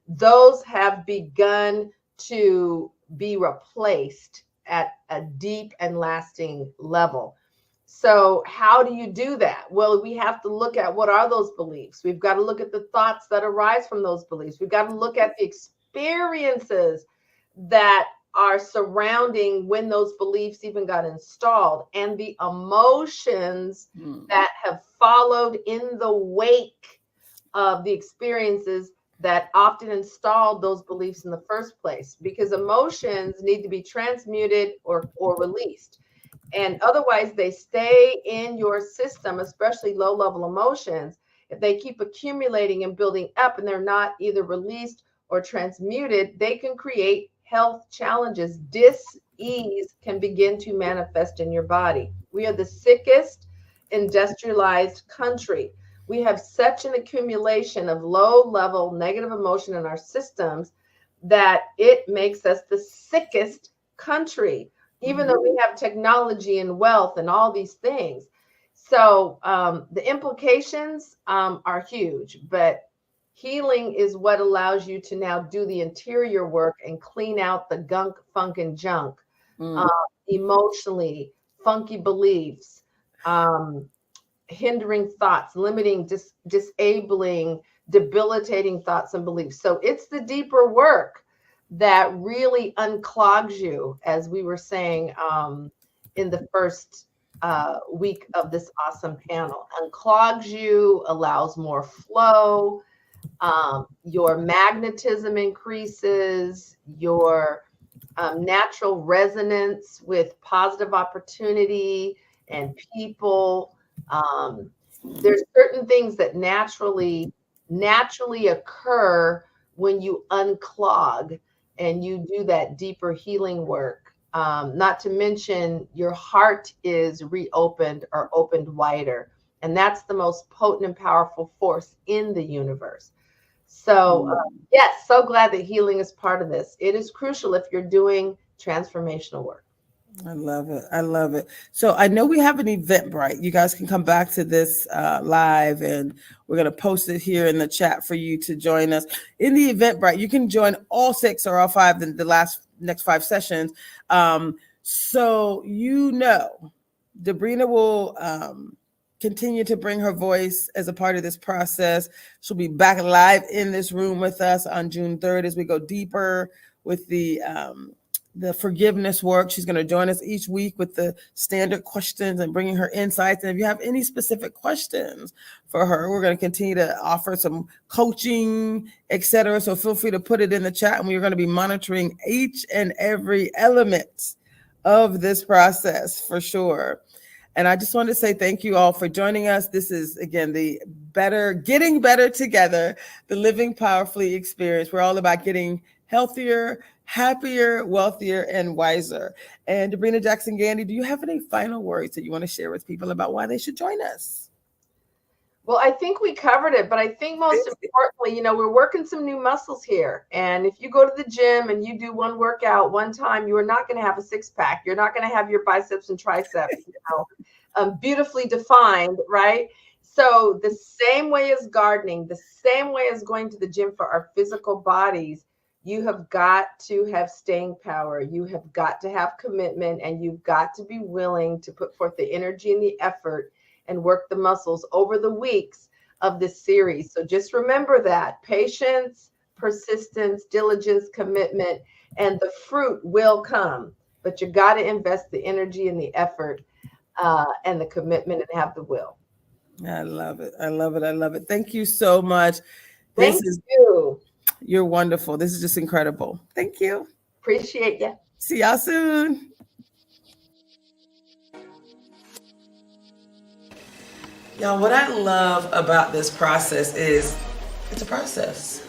H: those have begun to be replaced at a deep and lasting level. So how do you do that? Well, we have to look at what are those beliefs. We've got to look at the thoughts that arise from those beliefs. We've got to look at the experiences that are surrounding when those beliefs even got installed, and the emotions that have followed in the wake of the experiences that often installed those beliefs in the first place, because emotions need to be transmuted or released. And otherwise they stay in your system, especially low-level emotions. If they keep accumulating and building up and they're not either released or transmuted, they can create health challenges. Dis-ease can begin to manifest in your body. We are the sickest industrialized country. We have such an accumulation of low-level negative emotion in our systems that it makes us the sickest country, even though we have technology and wealth and all these things. So the implications are huge, but healing is what allows you to now do the interior work and clean out the gunk, funk, and junk, emotionally, funky beliefs, hindering thoughts, limiting, disabling, debilitating thoughts and beliefs. So it's the deeper work that really unclogs you, as we were saying in the first week of this awesome panel. Unclogs you, allows more flow, your magnetism increases, your natural resonance with positive opportunity and people. There's certain things that naturally occur when you unclog and you do that deeper healing work. Not to mention your heart is reopened or opened wider. And that's the most potent and powerful force in the universe. So yes, so glad that healing is part of this. It is crucial if you're doing transformational work.
G: I love it. I love it. So I know we have an Eventbrite. You guys can come back to this live, and we're going to post it here in the chat for you to join us. In the Eventbrite, you can join all 6 or all 5 in the next 5 sessions. So Debrena will continue to bring her voice as a part of this process. She'll be back live in this room with us on June 3rd as we go deeper with the forgiveness work. She's going to join us each week with the standard questions and bringing her insights. And if you have any specific questions for her, we're going to continue to offer some coaching, etc. So feel free to put it in the chat, and we're going to be monitoring each and every element of this process for sure. And I just want to say thank you all for joining us. This is, again, the Getting Better Together, the Living Powerfully experience. We're all about getting healthier, happier, wealthier, and wiser. And Debrena Jackson-Gandy, do you have any final words that you want to share with people about why they should join us?
H: Well, I think we covered it, but I think most importantly, we're working some new muscles here. And if you go to the gym and you do one workout one time, you are not going to have a 6-pack. You're not going to have your biceps and triceps, beautifully defined, right? So the same way as gardening, the same way as going to the gym for our physical bodies, you have got to have staying power. You have got to have commitment, and you've got to be willing to put forth the energy and the effort and work the muscles over the weeks of this series. So just remember that patience, persistence, diligence, commitment, and the fruit will come. But you got to invest the energy and the effort and the commitment and have the will.
G: I love it. I love it. I love it. Thank you so much.
H: Thank you.
G: You're wonderful. This is just incredible. Thank you.
H: Appreciate you.
G: See y'all soon. Y'all, what I love about this process is it's a process.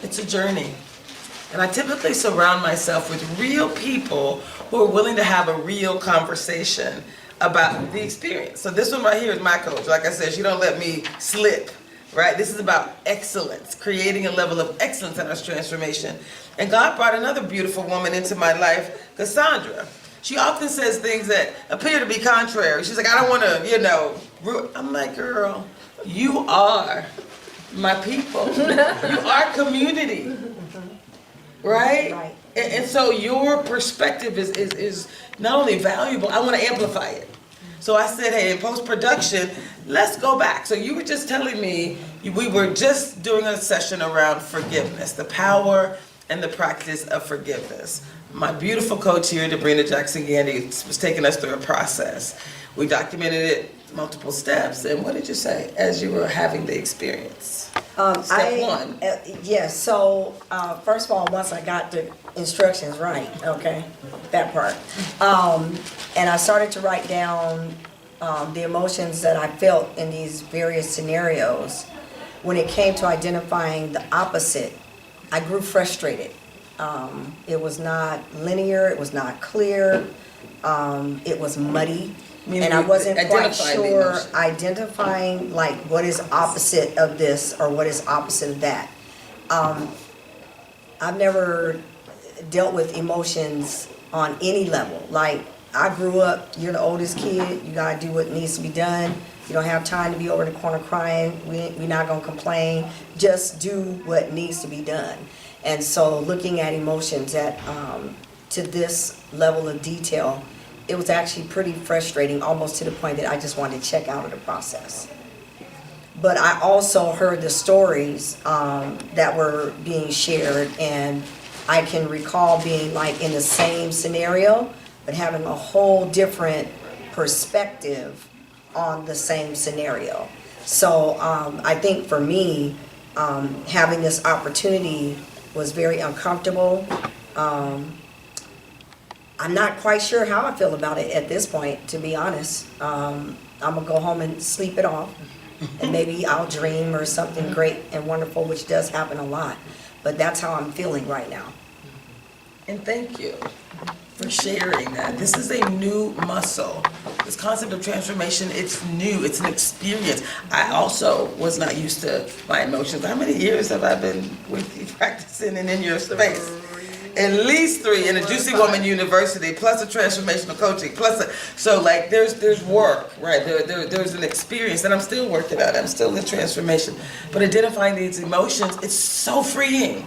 G: It's a journey. And I typically surround myself with real people who are willing to have a real conversation about the experience. So this one right here is my coach. Like I said, she don't let me slip, right? This is about excellence, creating a level of excellence in our transformation. And God brought another beautiful woman into my life, Cassandra. She often says things that appear to be contrary. She's like, I don't want to, I'm like, girl, you are my people. You are community, right? And so your perspective is not only valuable, I want to amplify it. So I said, hey, in post-production, let's go back. So you were just telling me, we were just doing a session around forgiveness, the power and the practice of forgiveness. My beautiful coach here, Debrena Jackson-Gandy, was taking us through a process. We documented it, multiple steps. And what did you say as you were having the experience? Step one.
O: Yes, so first of all, once I got the instructions right, okay, that part. And I started to write down the emotions that I felt in these various scenarios. When it came to identifying the opposite, I grew frustrated. It was not linear, it was not clear, it was muddy. And I wasn't quite sure identifying like what is opposite of this or what is opposite of that. I've never dealt with emotions on any level. Like I grew up, you're the oldest kid, you gotta do what needs to be done. You don't have time to be over in the corner crying, we're not gonna complain, just do what needs to be done. And so looking at emotions at to this level of detail, it was actually pretty frustrating, almost to the point that I just wanted to check out of the process. But I also heard the stories that were being shared, and I can recall being like in the same scenario, but having a whole different perspective on the same scenario. So I think for me, having this opportunity was very uncomfortable. I'm not quite sure how I feel about it at this point, to be honest. I'm gonna go home and sleep it off, and maybe I'll dream or something great and wonderful, which does happen a lot. But that's how I'm feeling right now.
G: And thank you for sharing that. This is a new muscle. This concept of transformation, it's new, it's an experience. I also was not used to my emotions. How many years have I been with you practicing and in your space? At least 3 in a Juicy Woman University, plus a transformational coaching, so like there's work, right? There's an experience, and I'm still working on it. I'm still in transformation. But identifying these emotions, it's so freeing.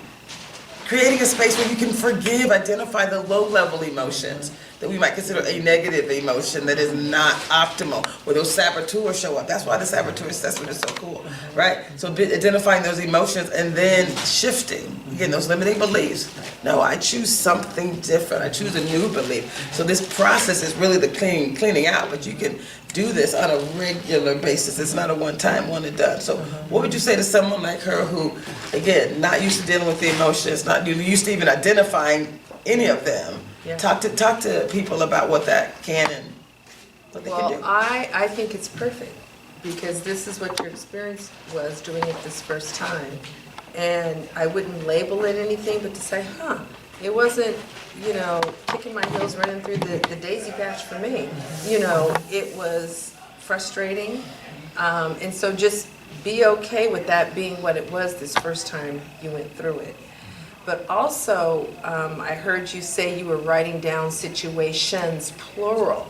G: Creating a space where you can forgive, identify the low-level emotions that we might consider a negative emotion that is not optimal, where those saboteurs show up. That's why the saboteur assessment is so cool, right? So identifying those emotions and then shifting, again, those limiting beliefs. No, I choose something different. I choose a new belief. So this process is really the cleaning out, but you can do this on a regular basis. It's not a one-time, one and done. So what would you say to someone like her who, again, not used to dealing with the emotions, not used to even identifying any of them? Yeah. Talk to people about what that can and what they can do.
H: I think it's perfect, because this is what your experience was doing it this first time. And I wouldn't label it anything but to say, it wasn't, kicking my heels running through the daisy patch for me. It was frustrating. And so just be okay with that being what it was this first time you went through it. But also, I heard you say you were writing down situations, plural.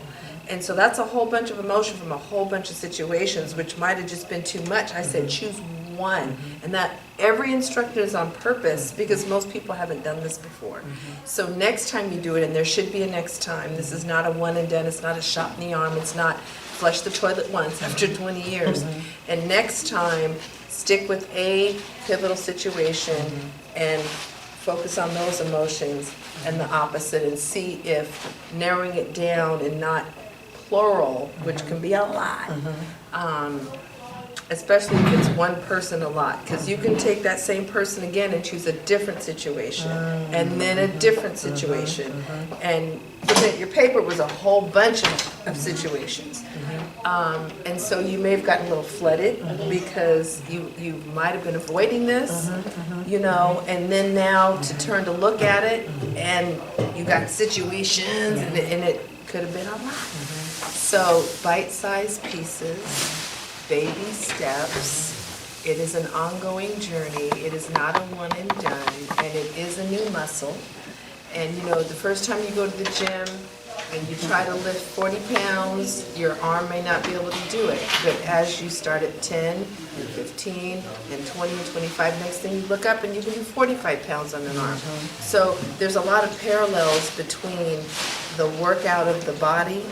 H: And so that's a whole bunch of emotion from a whole bunch of situations, which might have just been too much. I said choose one. And that every instructor is on purpose, because most people haven't done this before. So next time you do it, and there should be a next time, this is not a one and done, it's not a shot in the arm, it's not flush the toilet once after 20 years. And next time, stick with a pivotal situation and focus on those emotions and the opposite, and see if narrowing it down and not plural, which can be a lot, especially if it's one person a lot, because you can take that same person again and choose a different situation, and then a different situation, and looking at your paper was a whole bunch of situations. And so you may have gotten a little flooded because you might have been avoiding this, you know, and then now to turn to look at it, and you got situations, and it could have been a lot. So bite-sized pieces, baby steps. It is an ongoing journey. It is not a one and done, and it is a new muscle. And you know, the first time you go to the gym and you try to lift 40 pounds, your arm may not be able to do it. But as you start at 10 and 15 and 20 and 25, next thing you look up and you can do 45 pounds on an arm. So there's a lot of parallels between the workout of the body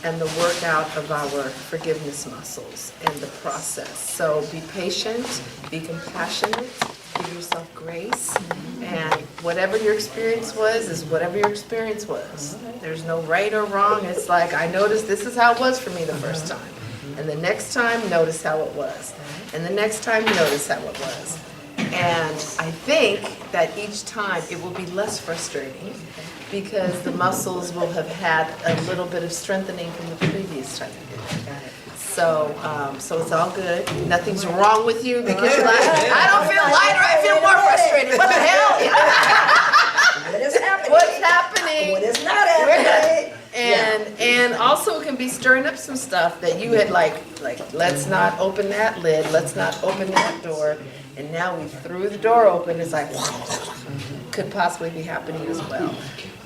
H: and the workout of our forgiveness muscles and the process. So be patient, be compassionate, give yourself grace, and whatever your experience was is whatever your experience was. There's no right or wrong. It's like, I noticed this is how it was for me the first time. And the next time, notice how it was. And the next time, notice how it was. And I think that each time it will be less frustrating because the muscles will have had a little bit of strengthening from the previous time you did it. So, so it's all good. Nothing's wrong with you because you're like, I don't feel lighter, I feel more frustrated. What the hell?
O: What is happening?
H: What's happening?
O: What is not happening?
H: And also it can be stirring up some stuff that you had like let's not open that lid, let's not open that door. And now we threw the door open, it's like, could possibly be happening as well.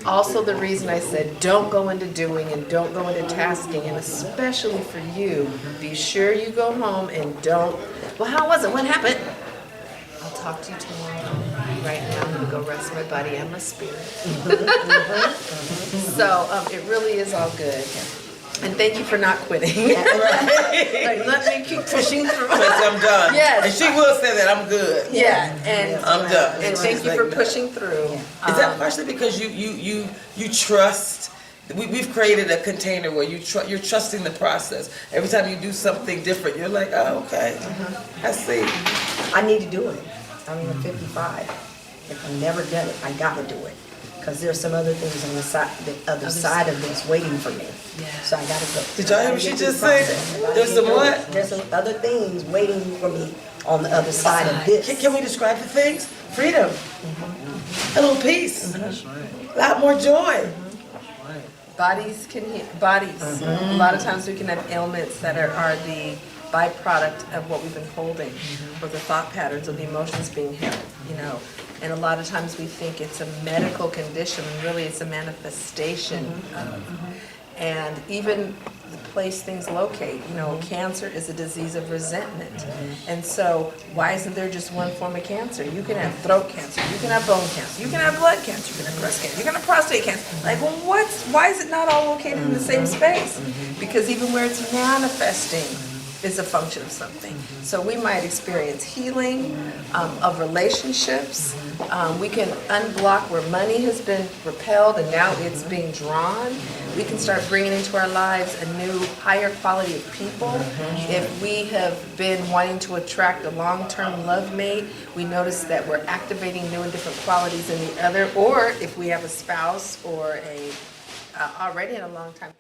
H: Also, the reason I said don't go into doing and don't go into tasking, and especially for you, be sure you go home and don't, well, how was it? What happened? I'll talk to you tomorrow. Right now, I'm going to go rest my body and my spirit. So it really is all good. And thank you for not quitting. Like, let me keep pushing through.
G: Because I'm done.
H: Yes.
G: And she will say that I'm good.
H: Yeah. And
G: I'm done.
H: And thank you for pushing through.
G: Is that partially because you trust? We've created a container where you're trusting the process. Every time you do something different, you're like, oh, okay, I see.
O: I need to do it. I mean, I'm 55. If I've never done it, I gotta do it. Because there's some other things on the other side of this waiting for me. So I gotta go.
G: Did y'all hear what she just said? There's some what?
O: There's some other things waiting for me on the other side of this.
G: Can we describe the things? Freedom. A little peace. A lot more joy.
H: Bodies can heal. Bodies. A lot of times we can have ailments that are the byproduct of what we've been holding, or the thought patterns or the emotions being held, you know. And a lot of times we think it's a medical condition, and really it's a manifestation of. And even the place things locate, you know, cancer is a disease of resentment. And so why isn't there just one form of cancer? You can have throat cancer, you can have bone cancer, you can have blood cancer, you can have breast cancer, you can have prostate cancer. Like, well, why is it not all located in the same space? Because even where it's manifesting is a function of something. So we might experience healing of relationships. We can unblock where money has been repelled and now it's being drawn. We can start bringing into our lives a new, higher quality of people. If we have been wanting to attract a long-term love mate, we notice that we're activating new and different qualities in the other, or if we have a spouse or a already in a long-time